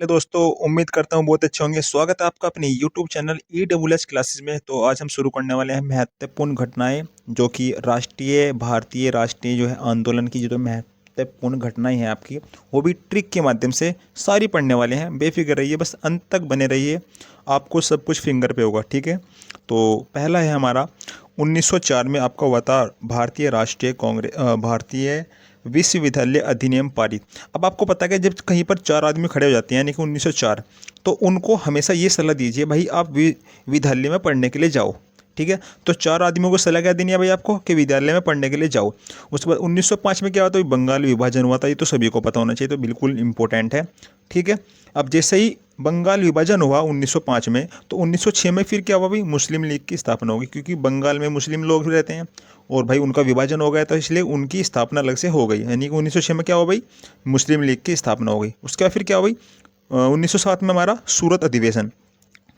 दोस्तों, उम्मीद करता हूँ बहुत अच्छे होंगे। स्वागत है आपका अपने यूट्यूब चैनल EWS क्लासेस में। तो आज हम शुरू करने वाले हैं महत्वपूर्ण घटनाएं, जो कि भारतीय राष्ट्रीय जो है आंदोलन की जो महत्वपूर्ण घटनाएं हैं आपकी, वो भी ट्रिक के माध्यम से सारी पढ़ने वाले हैं। बेफिक्र रहिए, बस अंत तक बने रहिए, आपको सब कुछ फिंगर पे होगा। ठीक है, तो पहला है हमारा 1904 में आपका हुआ था भारतीय विश्वविद्यालय अधिनियम पारित। अब आपको पता है कि जब कहीं पर चार आदमी खड़े हो जाते हैं, यानी कि 1904, तो उनको हमेशा ये सलाह दीजिए, भाई आप विद्यालय में पढ़ने के लिए जाओ। ठीक है, तो चार आदमियों को सलाह क्या देनी है भाई आपको, कि विद्यालय में पढ़ने के लिए जाओ। उसके बाद 1905 में क्या हुआ था, बंगाल विभाजन हुआ था। ये तो सभी को पता होना चाहिए, तो बिल्कुल इंपॉर्टेंट है। ठीक है, अब जैसे ही बंगाल विभाजन हुआ 1905 में, तो 1906 में फिर क्या हुआ भाई, मुस्लिम लीग की स्थापना होगी, क्योंकि बंगाल में मुस्लिम लोग रहते हैं और भाई उनका विभाजन हो गया, तो इसलिए उनकी स्थापना अलग से हो गई। यानी कि 1906 में क्या हुआ भाई, मुस्लिम लीग की स्थापना हो गई। उसके बाद फिर क्या हुआ भाई, 1907 में हमारा सूरत अधिवेशन,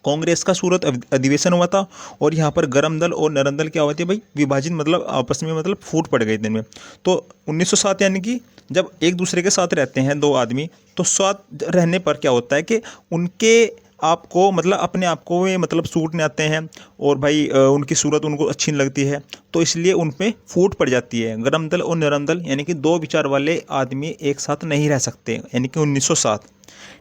कांग्रेस का सूरत अधिवेशन हुआ था। और यहाँ पर गरम दल और नरम दल क्या हुआ था भाई, विभाजित, मतलब आपस में मतलब फूट पड़ गई इनमें। तो 1907 यानी कि जब एक दूसरे के साथ रहते हैं दो आदमी, तो साथ रहने पर क्या होता है कि उनके आपको मतलब अपने आप को वे मतलब सूट नहीं आते हैं, और भाई उनकी सूरत उनको अच्छी नहीं लगती है, तो इसलिए उन पे फूट पड़ जाती है। गरम दल और नरम दल, यानी कि दो विचार वाले आदमी एक साथ नहीं रह सकते, यानी कि 1907।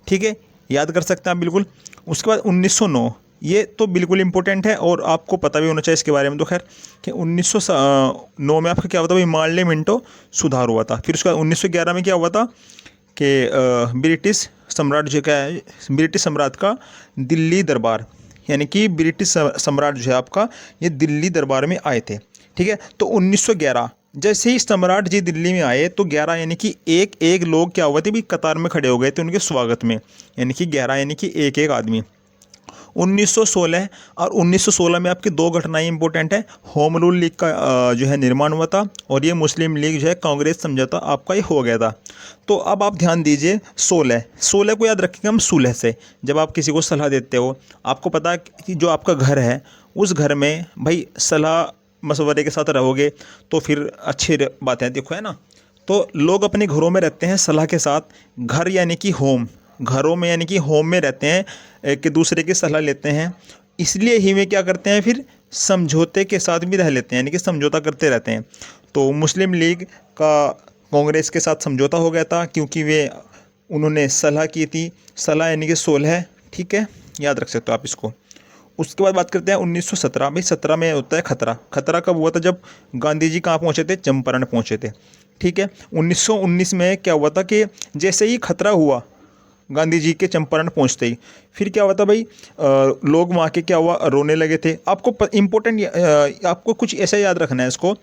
ठीक है, याद कर सकते हैं आप बिल्कुल। उसके बाद 1909, ये तो बिल्कुल इंपॉर्टेंट है और आपको पता भी होना चाहिए इसके बारे में। तो खैर कि 1909 में आपका क्या हुआ था भाई, मार्ले मिंटो सुधार हुआ था। फिर उसके बाद 1911 में क्या हुआ था कि ब्रिटिश सम्राट जो क्या है, ब्रिटिश सम्राट का दिल्ली दरबार, यानी कि ब्रिटिश सम्राट जो है आपका, ये दिल्ली दरबार में आए थे। ठीक है, तो 1911 जैसे ही सम्राट जी दिल्ली में आए, तो 11 यानी कि एक एक लोग क्या हुए थे भी, कतार में खड़े हो गए थे उनके स्वागत में, यानी कि 11 यानी कि एक एक आदमी। 1916 और 1916 में आपकी दो घटनाएं इंपॉर्टेंट है। होम रूल लीग का जो है निर्माण हुआ था, और ये मुस्लिम लीग जो है कांग्रेस समझौता आपका ये हो गया था। तो अब आप ध्यान दीजिए, 16 को याद रखेंगे हम सुलह से। जब आप किसी को सलाह देते हो, आपको पता है कि जो आपका घर है, उस घर में भाई सलाह मशवरे के साथ रहोगे तो फिर अच्छी बातें देखो, है ना। तो लोग अपने घरों में रहते हैं सलाह के साथ, घर यानी कि होम, घरों में यानी कि होम में रहते हैं, एक दूसरे की सलाह लेते हैं। इसलिए ही वे क्या करते हैं, फिर समझौते के साथ भी रह लेते हैं, यानी कि समझौता करते रहते हैं। तो मुस्लिम लीग का कांग्रेस के साथ समझौता हो गया था, क्योंकि वे उन्होंने सलाह की थी। सलाह यानी कि 16। ठीक है, याद रख सकते हो आप इसको। उसके बाद बात करते हैं 1917। भाई 17 में होता है खतरा। खतरा कब हुआ था, जब गांधी जी कहाँ पहुँचे थे, चंपारण पहुँचे थे। ठीक है, 1919 में क्या हुआ था कि जैसे ही खतरा हुआ गांधी जी के चंपारण पहुंचते ही, फिर क्या हुआ था भाई, लोग वहाँ के क्या हुआ, रोने लगे थे। आपको इम्पोर्टेंट, आपको कुछ ऐसा याद रखना है इसको।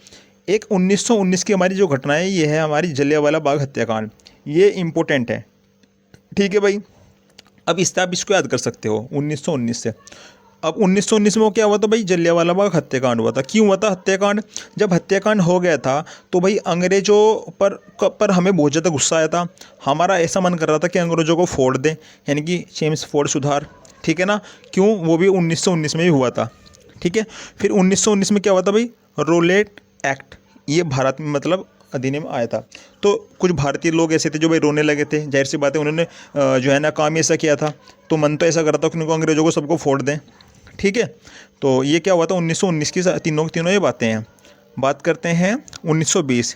एक 1919 की हमारी जो घटना है, ये है हमारी जलियांवाला बाग हत्याकांड। ये इम्पोर्टेंट है। ठीक है भाई, अब इससे आप इसको याद कर सकते हो 1919 से। अब 1919 में वो क्या हुआ था भाई, जलियांवाला बाग हत्याकांड हुआ था। क्यों हुआ था हत्याकांड, जब हत्याकांड हो गया था, तो भाई अंग्रेज़ों पर हमें बहुत ज़्यादा गुस्सा आया था। हमारा ऐसा मन कर रहा था कि अंग्रेज़ों को फोड़ दें, यानी कि चेम्सफोर्ड सुधार। ठीक है ना, क्यों, वो भी 1919 में ही हुआ था। ठीक है, फिर 1919 में क्या हुआ था भाई, रोलेट एक्ट, ये भारत में मतलब अधिनियम आया था। तो कुछ भारतीय लोग ऐसे थे जो भाई रोने लगे थे। जाहिर सी बात है, उन्होंने जो है ना काम ऐसा किया था, तो मन तो ऐसा कर रहा था कि उनको अंग्रेज़ों को सबको फोड़ दें। ठीक है, तो ये क्या हुआ था 1919 की तीनों ये बातें हैं। बात करते हैं 1920।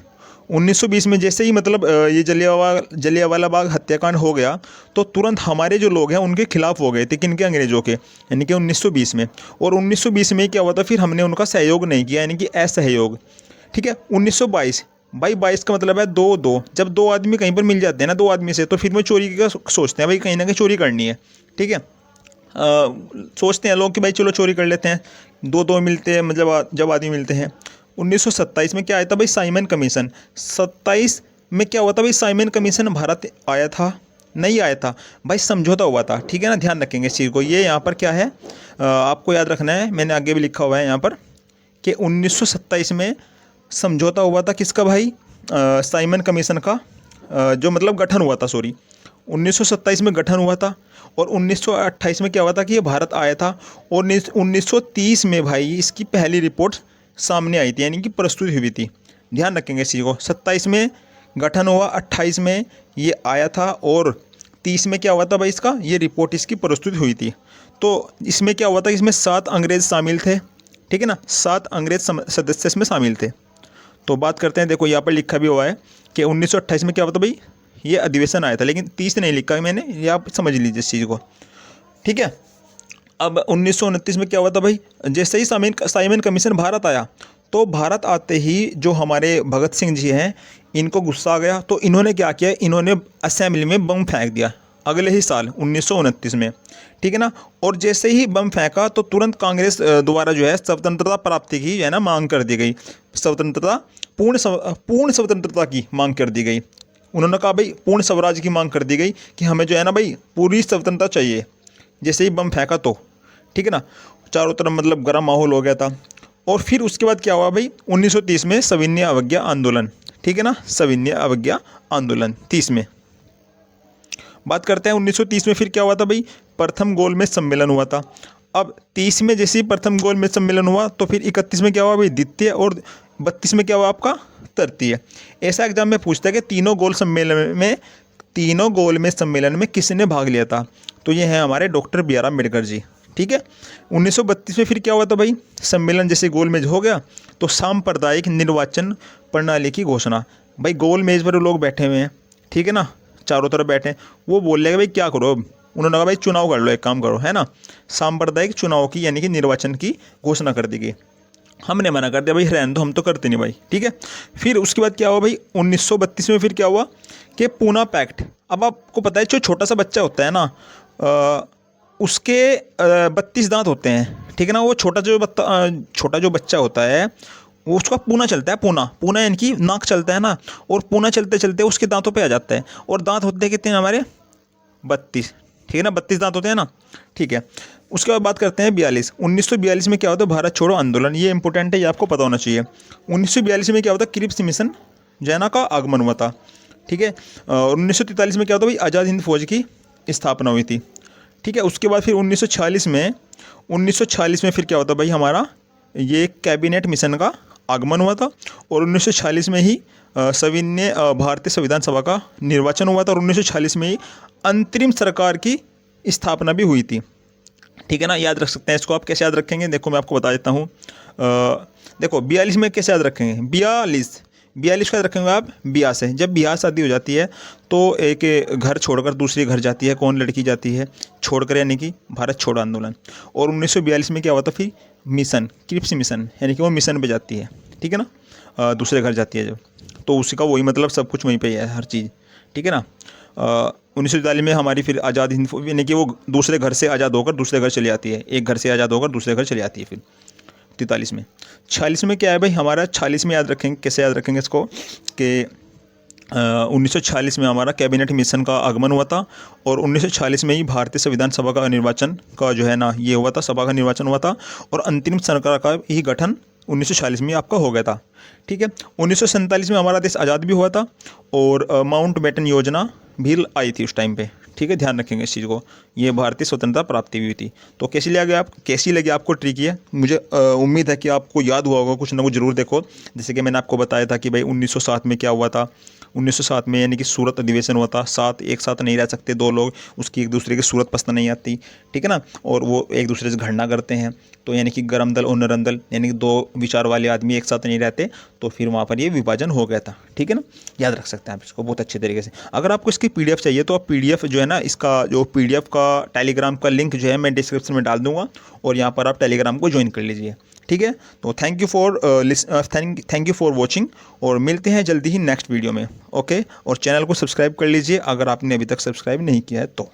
1920 में जैसे ही मतलब ये जलियांवाला बाग हत्याकांड हो गया, तो तुरंत हमारे जो लोग हैं उनके खिलाफ हो गए थे, किनके, अंग्रेज़ों के, यानी कि 1920 में। और 1920 में क्या हुआ था, फिर हमने उनका सहयोग नहीं किया, यानी कि असहयोग। ठीक है, 1922, भाई 22 का मतलब है दो दो। जब दो आदमी कहीं पर मिल जाते हैं ना, दो आदमी से, तो फिर वो चोरी का सोचते हैं, भाई कहीं ना कहीं चोरी करनी है। ठीक है, सोचते हैं लोग कि भाई चलो चोरी कर लेते हैं। दो दो मिलते हैं, मतलब जब आदमी मिलते हैं। 1927 में क्या आया था भाई, साइमन कमीशन। 27 में क्या हुआ था भाई, साइमन कमीशन भारत आया था, नहीं आया था भाई, समझौता हुआ था। ठीक है ना, ध्यान रखेंगे इस चीज़ को। ये यहाँ पर क्या है, आपको याद रखना है, मैंने आगे भी लिखा हुआ है यहाँ पर कि 1927 में समझौता हुआ था किसका भाई, साइमन कमीशन का, जो मतलब गठन हुआ था, सॉरी 1927 में गठन हुआ था। और 1928 में क्या हुआ था कि ये भारत आया था। और 1930 में भाई इसकी पहली रिपोर्ट सामने आई थी, यानी कि प्रस्तुत हुई थी। ध्यान रखेंगे इसी को। 27 में गठन हुआ, 28 में ये आया था, और 1930 में क्या हुआ था भाई, इसका ये रिपोर्ट इसकी प्रस्तुत हुई थी। तो इसमें क्या हुआ था, इसमें 7 अंग्रेज़ शामिल थे, ठीक है ना, 7 अंग्रेज़ सदस्य इसमें शामिल थे। तो बात करते हैं, देखो यहाँ पर लिखा भी हुआ है कि 1928 में क्या हुआ था भाई, ये अधिवेशन आया था, लेकिन 30 नहीं लिखा मैंने, ये आप समझ लीजिए इस चीज़ को, ठीक है। अब 1929 में क्या हुआ था भाई, जैसे ही साइमन कमीशन भारत आया, तो भारत आते ही जो हमारे भगत सिंह जी हैं, इनको गुस्सा आ गया, तो इन्होंने क्या किया, इन्होंने असेंबली में बम फेंक दिया अगले ही साल 1929 में, ठीक है ना। और जैसे ही बम फेंका तो तुरंत कांग्रेस द्वारा जो है स्वतंत्रता प्राप्ति की जो है ना मांग कर दी गई, स्वतंत्रता पूर्ण स्वतंत्रता की मांग कर दी गई। उन्होंने कहा भाई पूर्ण स्वराज की मांग कर दी गई कि हमें जो है ना भाई पूरी स्वतंत्रता चाहिए, जैसे ही बम फेंका तो, ठीक है ना। चारों तरफ मतलब गर्म माहौल हो गया था। और फिर उसके बाद क्या हुआ भाई, 1930 में सविनय अवज्ञा आंदोलन, ठीक है ना, सविनय अवज्ञा आंदोलन 30 में। बात करते हैं 1930 में फिर क्या हुआ था भाई, प्रथम गोलमेज सम्मेलन हुआ था। अब 30 में जैसे ही प्रथम गोलमेज सम्मेलन हुआ, तो फिर 31 में क्या हुआ भाई, द्वितीय, और 32 में क्या हुआ आपका, तृतीय। ऐसा एग्जाम में पूछता है कि तीनों गोलमेज सम्मेलन में किसने भाग लिया था, तो ये है हमारे doctor B are Ambedkar ji, ठीक है। 1932 में फिर क्या हुआ था भाई, सम्मेलन जैसे गोलमेज हो गया, तो सांप्रदायिक निर्वाचन प्रणाली की घोषणा। भाई गोल मेज पर लोग बैठे हुए हैं, ठीक है ना, चारों तरफ बैठे हैं, वो बोल रहे भाई क्या करो, उन्होंने कहा भाई चुनाव कर लो, एक काम करो, है ना, सांप्रदायिक चुनाव की यानी कि निर्वाचन की घोषणा कर दी गई। हमने मना कर दिया भाई रहने दो, हम तो करते नहीं भाई, ठीक है। फिर उसके बाद क्या हुआ भाई, 1932 में फिर क्या हुआ कि पूना पैक्ट। अब आपको पता है जो छोटा सा बच्चा होता है ना, उसके 32 दांत होते हैं, ठीक है ना। वो छोटा जो बच्चा होता है वो उसका पूना चलता है, पूना यानी कि नाक चलता है ना, और पूना चलते चलते उसके दांतों पे आ जाता है। और दांत होते हैं कितने हमारे, 32, ठीक है ना, 32 दांत होते हैं ना, ठीक है। उसके बाद बात करते हैं 1942 में क्या होता है, भारत छोड़ो आंदोलन। ये इंपॉर्टेंट है, ये आपको पता होना चाहिए। 1942 में क्या होता है, क्रिप्स मिशन जैना का आगमन हुआ था, ठीक है। और 1943 में क्या होता है भाई, आज़ाद हिंद फौज की स्थापना हुई थी, ठीक है। उसके बाद फिर 1946 में फिर क्या होता है भाई, हमारा ये कैबिनेट मिशन का आगमन हुआ था। और 1946 में ही सविनय भारतीय संविधान सभा का निर्वाचन हुआ था। और 1946 में ही अंतरिम सरकार की स्थापना भी हुई थी, ठीक है ना। याद रख सकते हैं इसको, आप कैसे याद रखेंगे, देखो मैं आपको बता देता हूँ। देखो 42 में कैसे याद रखेंगे, 42 का याद रखेंगे आप, ब्याह से। जब ब्याह शादी हो जाती है तो एक घर छोड़कर दूसरे घर जाती है, कौन लड़की जाती है छोड़कर, यानी कि भारत छोड़ो आंदोलन। और 1942 में क्या हुआ था फिर, मिशन, क्रिप्स मिशन, यानी कि वो मिशन पे जाती है, ठीक है ना, दूसरे घर जाती है जब, तो उसका वही मतलब सब कुछ वहीं पे है, हर चीज़, ठीक है ना। 1942 में हमारी फिर आज़ाद हिंद फौज, यानी कि वो दूसरे घर से आज़ाद होकर दूसरे घर चली आती है, एक घर से आज़ाद होकर दूसरे घर चली आती है फिर 43 में। 46 में क्या है भाई हमारा, 46 में याद रखेंगे, कैसे याद रखेंगे इसको कि 1946 में हमारा कैबिनेट मिशन का आगमन हुआ था। और 1946 में ही भारतीय संविधान सभा का निर्वाचन का जो है ना ये हुआ था, सभा का निर्वाचन हुआ था। और अंतरिम सरकार का ही गठन 1946 में आपका हो गया था, ठीक है। 1947 में हमारा देश आज़ाद भी हुआ था। और माउंट बेटन योजना भी आई थी उस टाइम पे, ठीक है, ध्यान रखेंगे इस चीज़ को। ये भारतीय स्वतंत्रता प्राप्ति भी हुई थी। तो कैसी लगी आपको ट्रिक है, मुझे उम्मीद है कि आपको याद हुआ होगा, कुछ ना कुछ जरूर देखो। जैसे कि मैंने आपको बताया था कि भाई 1907 में क्या हुआ था, 1907 में यानी कि सूरत अधिवेशन हुआ था। एक साथ नहीं रह सकते दो लोग, उसकी एक दूसरे की सूरत पसंद नहीं आती, ठीक है ना, और वो एक दूसरे से घृणा करते हैं। तो यानी कि गरम दल और नरम दल, यानी कि दो विचार वाले आदमी एक साथ नहीं रहते, तो फिर वहाँ पर ये विभाजन हो गया था, ठीक है ना। याद रख सकते हैं आप इसको बहुत अच्छे तरीके से। अगर आपको इसकी PDF चाहिए तो आप PDF जो है ना, इसका जो PDF का टेलीग्राम का लिंक जो है मैं डिस्क्रिप्शन में डाल दूंगा, और यहाँ पर आप टेलीग्राम को ज्वाइन कर लीजिए, ठीक है। तो थैंक यू फॉर वॉचिंग, और मिलते हैं जल्दी ही नेक्स्ट वीडियो में, ओके। और चैनल को सब्सक्राइब कर लीजिए अगर आपने अभी तक सब्सक्राइब नहीं किया है तो।